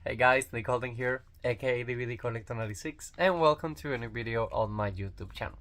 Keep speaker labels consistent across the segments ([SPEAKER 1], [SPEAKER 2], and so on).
[SPEAKER 1] Hey guys, Nick Holden here, aka DVD Collector 96, and welcome to a new video on my YouTube channel.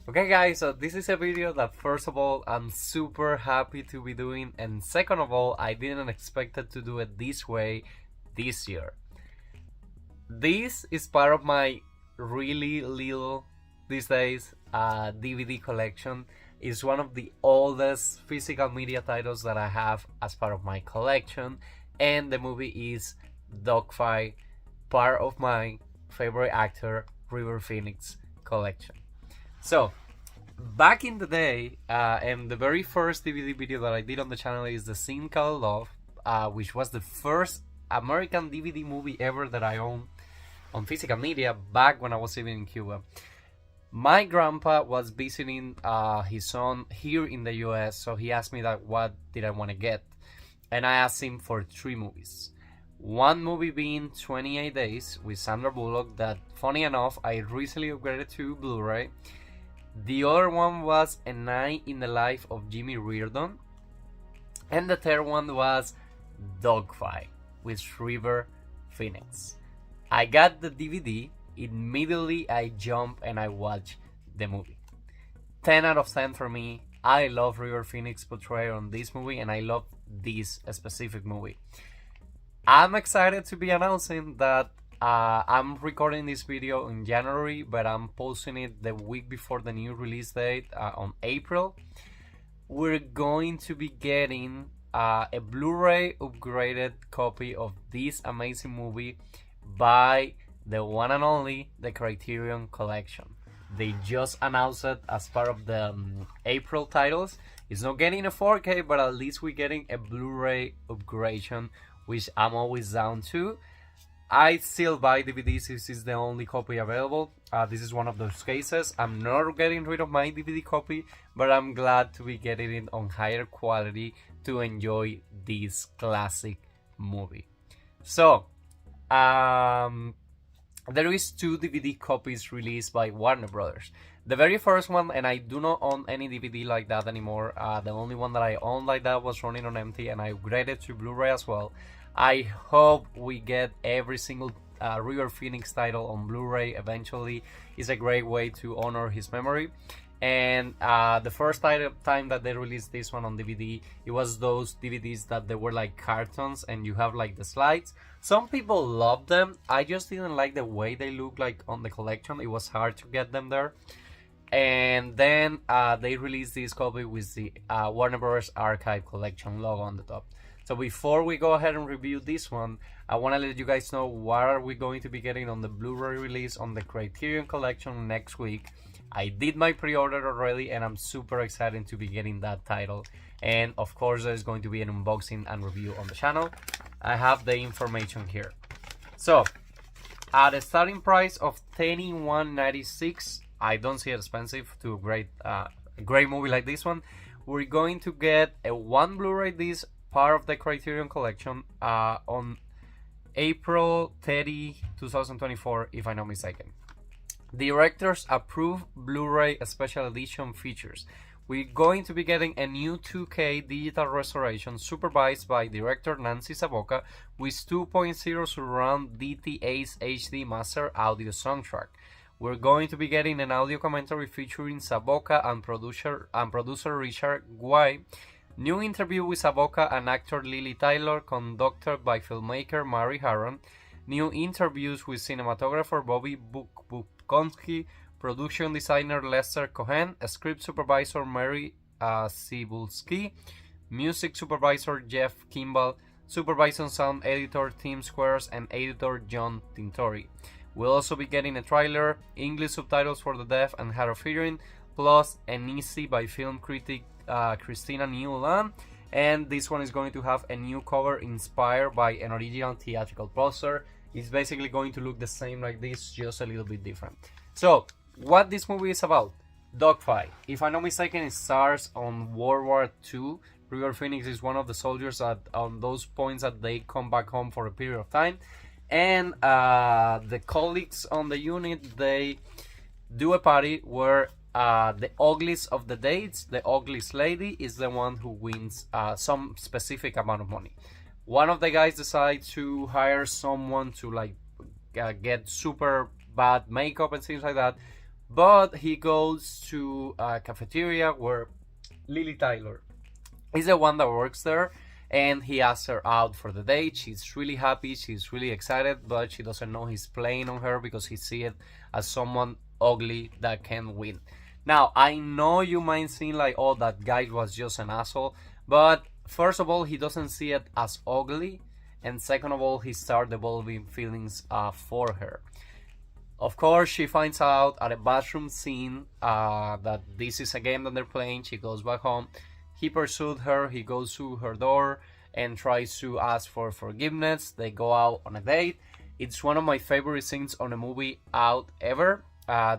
[SPEAKER 1] Okay guys, so this is a video that first of all I'm super happy to be doing, and second of all I didn't expect to do it this way this year. This is part of my really little, these days, DVD collection. Is one of the oldest physical media titles that I have as part of my collection, and the movie is Dogfight, part of my favorite actor River Phoenix collection. So back in the day, and the very first DVD video that I did on the channel is The Scene Called Love, which was the first American DVD movie ever that I owned on physical media back when I was living in Cuba. My grandpa was visiting his son here in the US, so he asked me that what did I want to get, and I asked him for 3 movies. One movie being 28 Days with Sandra Bullock, that funny enough I recently upgraded to Blu-ray. The other one was A Night in the Life of Jimmy Reardon, and the third one was Dogfight with River Phoenix. I got the DVD. Immediately I jump and I watch the movie. 10 out of 10 for me. I love River Phoenix portrayal on this movie, and I love this specific movie. I'm excited to be announcing that I'm recording this video in January, but I'm posting it the week before the new release date on April. We're going to be getting a Blu-ray upgraded copy of this amazing movie by the one and only the Criterion Collection. They just announced it as part of the April titles. It's not getting a 4K, but at least we're getting a Blu-ray upgradation, which I'm always down to. I still buy DVDs. This is the only copy available. This is one of those cases. I'm not getting rid of my DVD copy, but I'm glad to be getting it on higher quality to enjoy this classic movie. So, there is 2 DVD copies released by Warner Brothers. The very first one, and I do not own any DVD like that anymore. The only one that I owned like that was running on empty, and I upgraded to Blu-ray as well. I hope we get every single River Phoenix title on Blu-ray eventually. It's a great way to honor his memory. And the first time that they released this one on DVD, it was those DVDs that they were like cartons and you have like the slides. Some people love them. I just didn't like the way they look like on the collection. It was hard to get them there. And then they released this copy with the Warner Bros. Archive Collection logo on the top. So before we go ahead and review this one, I want to let you guys know what are we going to be getting on the Blu-ray release on the Criterion Collection next week. I did my pre-order already, and I'm super excited to be getting that title. And of course, there's going to be an unboxing and review on the channel. I have the information here. So, at a starting price of $21.96, I don't see it expensive to a great movie like this one. We're going to get a 1 Blu-ray disc, part of the Criterion Collection, on April 30, 2024, if I'm not mistaken. Director's approved Blu-ray special edition features. We're going to be getting a new 2K digital restoration supervised by director Nancy Savoca with 2.0 surround DTS-HD Master audio soundtrack. We're going to be getting an audio commentary featuring Savoca and producer Richard Guay. New interview with Savoca and actor Lili Taylor conducted by filmmaker Mary Harron. New interviews with cinematographer Bobby Bukowski, production designer Lester Cohen, script supervisor Mary Cybulski, music supervisor Jeff Kimball, supervising sound editor Tim Squyres, and editor John Tintori. We'll also be getting a trailer, English subtitles for the deaf and hard of hearing, plus an essay by film critic Christina Newland. And this one is going to have a new cover inspired by an original theatrical poster. It's basically going to look the same like this, just a little bit different. So, what this movie is about? Dogfight. If I'm not mistaken, it stars on World War II. River Phoenix is one of the soldiers on those points that they come back home for a period of time. And the colleagues on the unit, they do a party where the ugliest of the dates, the ugliest lady, is the one who wins some specific amount of money. One of the guys decides to hire someone to like get super bad makeup and things like that, but he goes to a cafeteria where Lili Taylor is the one that works there, and he asks her out for the date. She's really happy, she's really excited, but she doesn't know he's playing on her because he sees it as someone ugly that can win. Now, I know you might think like, oh, that guy was just an asshole, but first of all, he doesn't see it as ugly, and second of all, he starts developing feelings for her. Of course, she finds out at a bathroom scene that this is a game that they're playing. She goes back home. He pursued her. He goes to her door and tries to ask for forgiveness. They go out on a date. It's one of my favorite scenes on a movie out ever.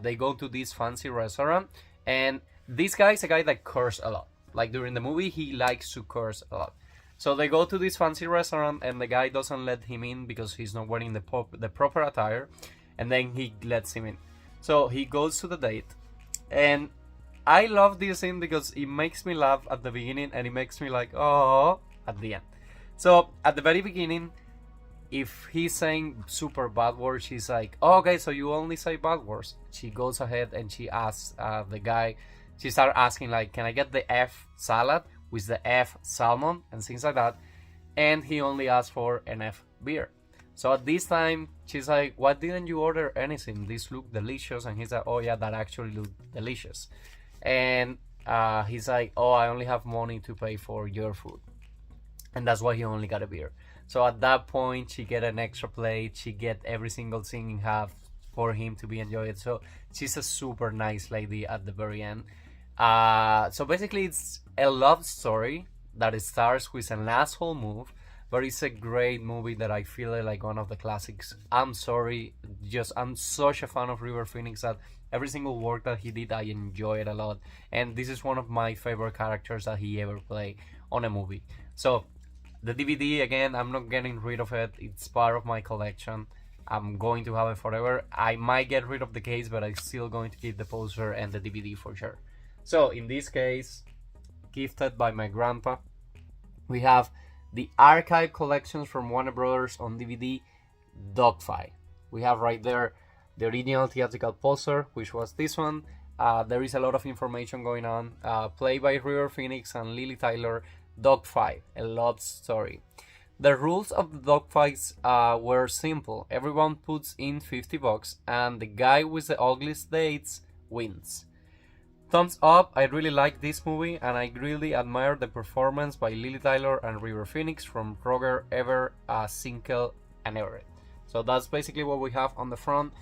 [SPEAKER 1] They go to this fancy restaurant, and this guy is a guy that curses a lot. Like during the movie, he likes to curse a lot. So they go to this fancy restaurant, and the guy doesn't let him in because he's not wearing the proper attire, and then he lets him in. So he goes to the date, and I love this scene because it makes me laugh at the beginning, and it makes me like, oh, at the end. So at the very beginning, if he's saying super bad words, she's like, oh, okay, so you only say bad words. She goes ahead and she asks the guy, she started asking like, can I get the F salad with the F salmon and things like that, and he only asked for an F beer. So at this time, she's like, why didn't you order anything? This looked delicious. And he's like, oh yeah, that actually looked delicious. And he's like, oh, I only have money to pay for your food. And that's why he only got a beer. So at that point, she get an extra plate. She get every single thing in half for him to be enjoyed. So she's a super nice lady at the very end. So basically, it's a love story that it starts with an asshole move, but it's a great movie that I feel like one of the classics. I'm sorry, I'm such a fan of River Phoenix that every single work that he did, I enjoy it a lot. And this is one of my favorite characters that he ever played on a movie. So the DVD, again, I'm not getting rid of it. It's part of my collection. I'm going to have it forever. I might get rid of the case, but I'm still going to keep the poster and the DVD for sure. So in this case, gifted by my grandpa, we have the archive collections from Warner Brothers on DVD, Dogfight. We have right there the original theatrical poster, which was this one. There is a lot of information going on. Played by River Phoenix and Lili Taylor, Dogfight, a love story. The rules of the dogfights were simple. Everyone puts in $50 and the guy with the ugliest dates wins. Thumbs up, I really like this movie and I really admire the performance by Lili Taylor and River Phoenix from Roger, Ever, Sinkel, and Everett. So that's basically what we have on the front.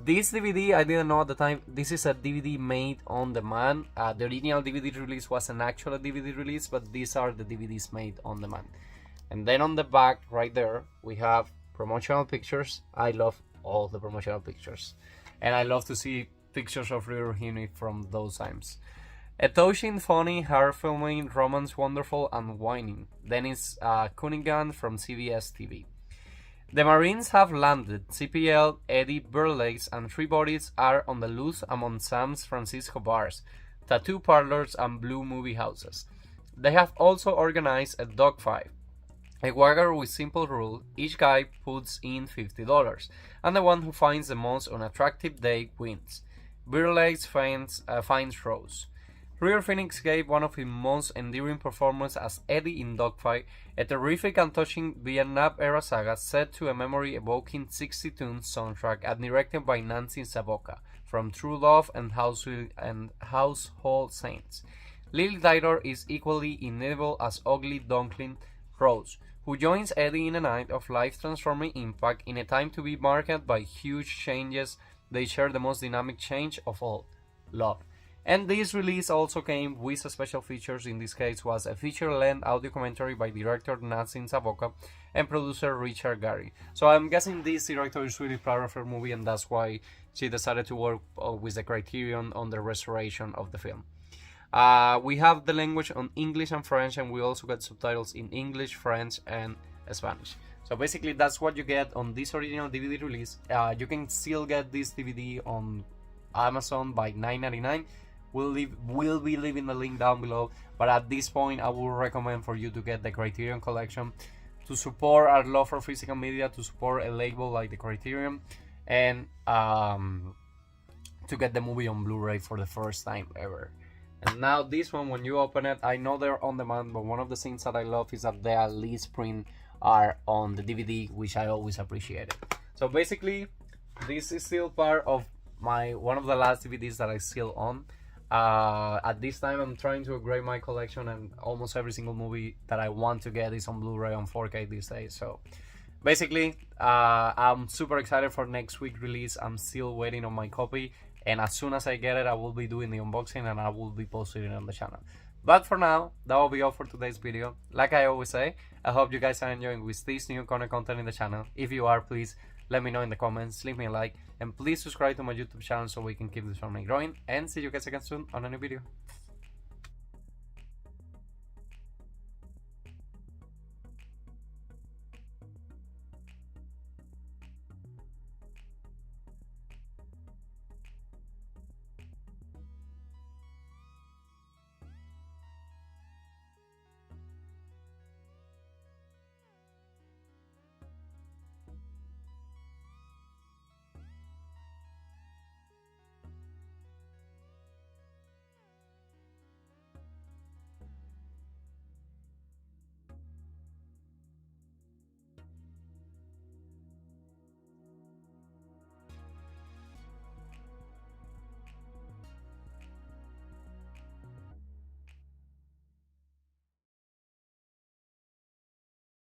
[SPEAKER 1] This DVD, I didn't know at the time, this is a DVD made on demand. The original DVD release was an actual DVD release, but these are the DVDs made on demand. And then on the back, right there, we have promotional pictures. I love all the promotional pictures. And I love to see pictures of River Phoenix from those times. A touching, funny, heart-filming, romance, wonderful, and whining. Dennis Cunningham from CBS TV. The Marines have landed. CPL, Eddie Birdlace, and 3 bodies are on the loose among San Francisco bars, tattoo parlors, and blue movie houses. They have also organized a dogfight. A wagger with simple rule, each guy puts in $50, and the one who finds the most unattractive date wins. Birdlace finds Rose. River Phoenix gave one of his most endearing performances as Eddie in Dogfight, a terrific and touching Vietnam-era saga set to a memory-evoking 60-tune soundtrack and directed by Nancy Savoca from True Love and Household Saints. Lili Taylor is equally inedible as ugly dunkling Rose, who joins Eddie in a night of life-transforming impact in a time to be marked by huge changes. They share the most dynamic change of all, love. And this release also came with special features. In this case was a feature-length audio commentary by director Nancy Savoca and producer Richard Guay. So I'm guessing this director is really proud of her movie, and that's why she decided to work with the Criterion on the restoration of the film. We have the language on English and French, and we also got subtitles in English, French, and Spanish. So basically that's what you get on this original DVD release. You can still get this DVD on Amazon by $9.99, will be leaving the link down below. But at this point, I will recommend for you to get the Criterion collection to support our love for physical media, to support a label like the Criterion, and to get the movie on Blu-ray for the first time ever. And now this one, when you open it, I know they're on demand, but one of the things that I love is that they at least print are on the DVD, which I always appreciated. So basically, this is still part of one of the last DVDs that I still own. At this time, I'm trying to upgrade my collection, and almost every single movie that I want to get is on Blu-ray on 4K these days. So basically, I'm super excited for next week's release. I'm still waiting on my copy, and as soon as I get it, I will be doing the unboxing and I will be posting it on the channel. But for now, that will be all for today's video. Like I always say, I hope you guys are enjoying with this new content in the channel. If you are, please let me know in the comments, leave me a like, and please subscribe to my YouTube channel so we can keep this family growing. And see you guys again soon on a new video.